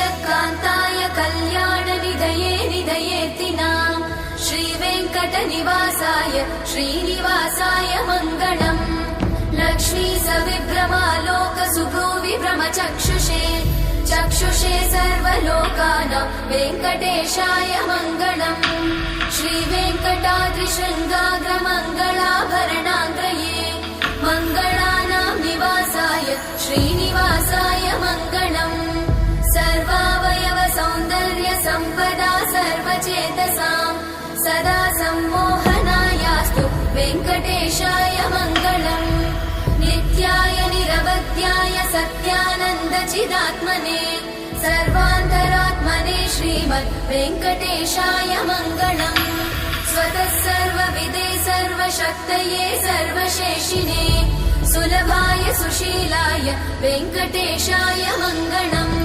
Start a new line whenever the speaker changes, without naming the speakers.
श्रीयकान्ताय कल्याणनिधये निधयेतिनाम् श्रीवेङ्कटनिवासाय श्रीनिवासाय मङ्गलम् लक्ष्मी सविभ्रमालोकसुभ्रूविभ्रमचक्षुषे चक्षुषे सर्वलोकानां वेङ्कटेशाय मङ्गलम् श्रीवेङ्कटाद्रिशृङ्गाग्रमङ्गलाभरणाग्रये मङ्गलानां निवासाय श्रीनिवासाय मङ्गलम् सर्वावयव सौन्दर्य सम्पदा सर्वचेतसां सदा सम्मोहनायास्तु वेङ्कटेशाय मङ्गलम् नित्याय निरवध्याय सत्यानन्दचिदात्मने सर्वान्तरात्मने श्रीमद् वेङ्कटेशाय मङ्गलम् स्वतः सर्वविदे सर्वशक्तये सर्वशेषिने सुलभाय सुशीलाय वेङ्कटेशाय मङ्गलम्।